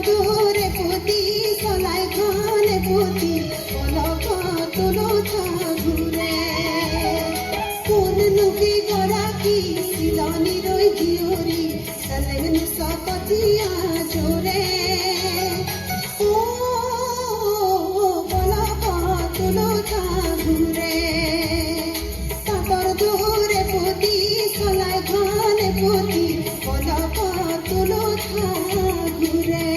দূরে পতি চলাই ঘনে পতি পলক তুলো ঘুরে কোন নবী গরাকি সিলনি রই জিওরি সালেন সকতিয়া জোরে ও পলক তুলো ঘুরে তাতর দূরে পতি চলাই ঘনে পতি পলক তুলো ঘুরে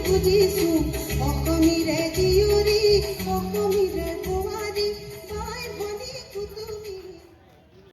বুঝিছু অকমিরে জিউরি অকমি